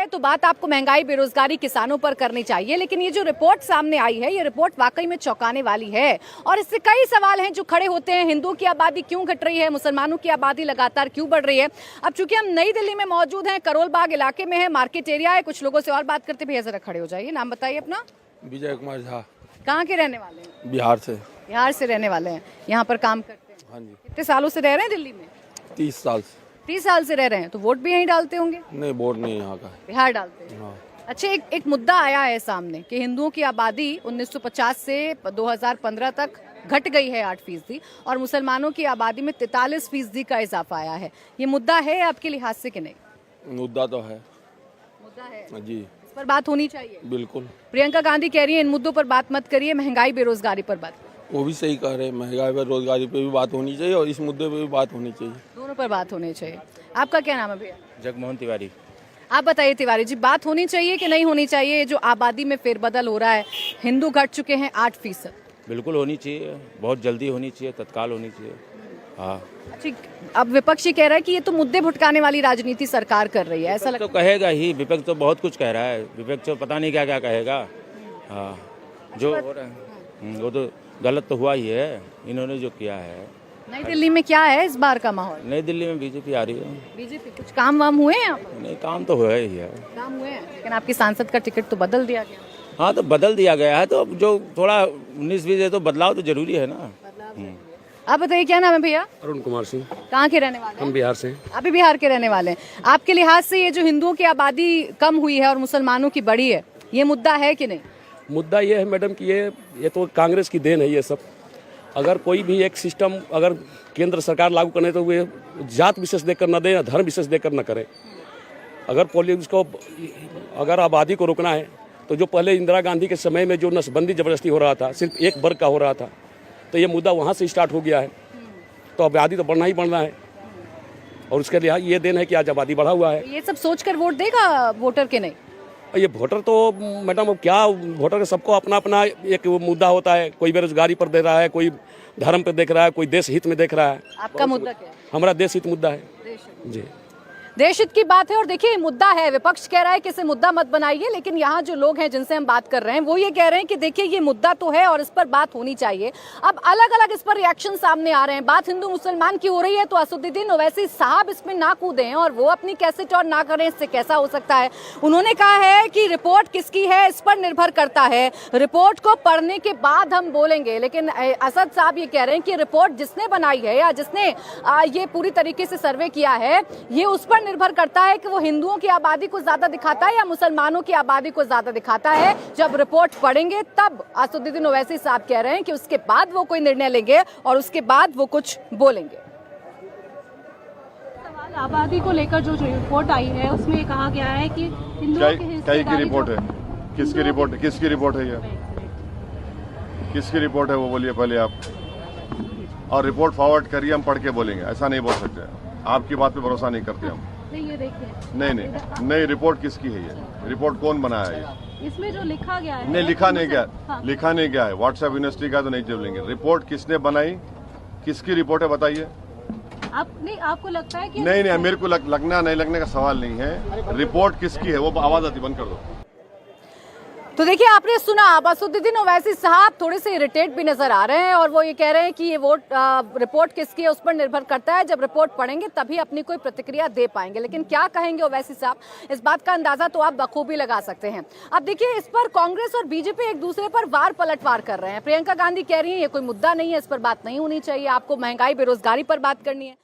है तो बात आपको महंगाई, बेरोजगारी, किसानों पर करनी चाहिए। लेकिन ये जो रिपोर्ट सामने आई है, ये रिपोर्ट वाकई में चौंकाने वाली है और इससे कई सवाल हैं जो खड़े होते हैं। हिंदुओं की आबादी क्यों घट रही है, मुसलमानों की आबादी लगातार क्यों बढ़ रही है। अब चूंकि हम नई दिल्ली में मौजूद हैं, करोल बाग इलाके में है, मार्केट एरिया है, कुछ लोगों से और बात करते। भैया जरा खड़े हो जाइए, नाम बताइए अपना। विजय कुमार झा। कहाँ के रहने वाले हैं? बिहार से। बिहार से रहने वाले हैं, यहाँ पर काम करते हैं। हाँ जी। कितने सालों से रह रहे हैं दिल्ली में? 30 साल से। 30 साल से रह रहे हैं, तो वोट भी यहीं डालते होंगे? नहीं, वोट नहीं यहाँ का है। बिहार डालते हैं। हाँ। अच्छा, एक मुद्दा आया है सामने कि हिंदुओं की आबादी 1950 से 2015 तक घट गई है 8% और मुसलमानों की आबादी में 43% का इजाफा आया है। ये मुद्दा है आपके लिहाज से कि नहीं? मुद्दा तो है। मुद्दा है जी, इस पर बात होनी चाहिए। बिल्कुल। प्रियंका गांधी कह रही है इन मुद्दों पर बात मत करिए, महंगाई बेरोजगारी पर बात करिए। वो भी सही कह रहे हैं, महंगाई बेरोजगारी पे भी बात होनी चाहिए और इस मुद्दे पे भी बात होनी चाहिए। दोनों पर बात होनी चाहिए। आपका क्या नाम है भैया? जगमोहन तिवारी। आप बताइए तिवारी जी, बात होनी चाहिए कि नहीं होनी चाहिए? जो आबादी में फेरबदल हो रहा है, हिंदू घट चुके हैं 8%। बिल्कुल होनी चाहिए, बहुत जल्दी होनी चाहिए, तत्काल होनी चाहिए। हाँ। अच्छा, अब विपक्ष ये कह रहा है कि ये तो मुद्दे भुटकाने वाली राजनीति सरकार कर रही है, ऐसा लगता तो कहेगा ही, विपक्ष तो बहुत कुछ कह रहा है, विपक्ष तो पता नहीं क्या क्या कहेगा। हाँ, जो हो रहा है वो तो गलत तो हुआ ही है, इन्होंने जो किया है। नई दिल्ली में क्या है इस बार का माहौल? नई दिल्ली में बीजेपी आ रही है। बीजेपी कुछ काम वाम हुए हैं? आप नहीं, काम तो हुआ ही है। काम हुए हैं, लेकिन आपकी सांसद का टिकट तो बदल दिया गया। हाँ, तो बदल दिया गया है, तो अब जो थोड़ा 19-20 है तो बदलाव तो जरूरी है ना। आप बताइए क्या नाम है भैया? अरुण कुमार सिंह। कहाँ के रहने वाले हैं? हम बिहार से। अभी बिहार के रहने वाले हैं। आपके लिहाज से ये जो हिंदुओं की आबादी कम हुई है और मुसलमानों की बढ़ी है, ये मुद्दा है कि नहीं? मुद्दा ये है मैडम कि ये तो कांग्रेस की देन है ये सब। अगर कोई भी एक सिस्टम अगर केंद्र सरकार लागू करने तो वे जात विशेष देकर न दे या धर्म विशेष देकर न करे। अगर पुलिस को अगर आबादी को रोकना है तो जो पहले इंदिरा गांधी के समय में जो नसबंदी जबरदस्ती हो रहा था, सिर्फ एक वर्ग का हो रहा था, तो ये मुद्दा वहाँ से स्टार्ट हो गया है। तो आबादी तो बढ़ना ही बढ़ना है और उसके लिए ये देन है कि आज आबादी बढ़ा हुआ है। ये सब सोचकर वोट देगा वोटर के नहीं? ये वोटर तो मैडम अब क्या, वोटर का सबको अपना अपना एक मुद्दा होता है। कोई बेरोजगारी पर दे रहा है, कोई धर्म पर देख रहा है, कोई देश हित में देख रहा है। आपका मुद्दा क्या है? हमारा देश हित मुद्दा है जी। देश हित की बात है और देखिए ये मुद्दा है। विपक्ष कह रहा है कि इसे मुद्दा मत बनाइए, लेकिन यहाँ जो लोग हैं जिनसे हम बात कर रहे हैं वो ये कह रहे हैं कि देखिए ये मुद्दा तो है और इस पर बात होनी चाहिए। अब अलग अलग इस पर रिएक्शन सामने आ रहे हैं। बात हिंदू मुसलमान की हो रही है तो असदुद्दीन ओवैसी साहब इसमें ना कूदें और वो अपनी कैसेट और ना करें, इससे कैसा हो सकता है। उन्होंने कहा है कि रिपोर्ट किसकी है इस पर निर्भर करता है, रिपोर्ट को पढ़ने के बाद हम बोलेंगे। लेकिन असद साहब ये कह रहे हैं कि रिपोर्ट जिसने बनाई है या जिसने ये पूरी तरीके से सर्वे किया है, ये उस पर निर्भर करता है कि वो हिंदुओं की आबादी को ज्यादा दिखाता है या मुसलमानों की आबादी को ज्यादा दिखाता है। जब रिपोर्ट पढ़ेंगे तब असदुद्दीन ओवैसी साहब कह रहे हैं कि उसके बाद वो कोई निर्णय लेंगे और उसके बाद वो कुछ बोलेंगे। सवाल आबादी को लेकर जो रिपोर्ट आई है उसमें कहा गया है कि हिंदुओं की की रिपोर्ट है? किसकी रिपोर्ट है? किसकी रिपोर्ट है? ये किसकी रिपोर्ट है वो बोलिए पहले आप, और रिपोर्ट फॉरवर्ड करिए, हम पढ़ के बोलेंगे। ऐसा नहीं बोल सकते, आपकी बात पे भरोसा नहीं करते हम। ये देखिए, नहीं, रिपोर्ट किसकी है? ये रिपोर्ट कौन बनाया है? ये इसमें जो लिखा गया है। नहीं, लिखा नहीं गया। हाँ। लिखा नहीं गया है। व्हाट्सएप यूनिवर्सिटी का तो नहीं बोलेंगे। रिपोर्ट किसने बनाई, किसकी रिपोर्ट है बताइए। आपको लगता है कि नहीं, मेरे को लगना नहीं लगने का सवाल नहीं है। रिपोर्ट किसकी है वो आवाज आती बंद कर दो। तो देखिए आपने सुना, असदुद्दीन ओवैसी साहब थोड़े से इरिटेट भी नजर आ रहे हैं और वो ये कह रहे हैं कि ये रिपोर्ट किसकी है उस पर निर्भर करता है। जब रिपोर्ट पढ़ेंगे तभी अपनी कोई प्रतिक्रिया दे पाएंगे। लेकिन क्या कहेंगे ओवैसी साहब, इस बात का अंदाजा तो आप बखूबी लगा सकते हैं। अब देखिए इस पर कांग्रेस और बीजेपी एक दूसरे पर वार पलटवार कर रहे हैं। प्रियंका गांधी कह रही है ये कोई मुद्दा नहीं है, इस पर बात नहीं होनी चाहिए, आपको महंगाई बेरोजगारी पर बात करनी है।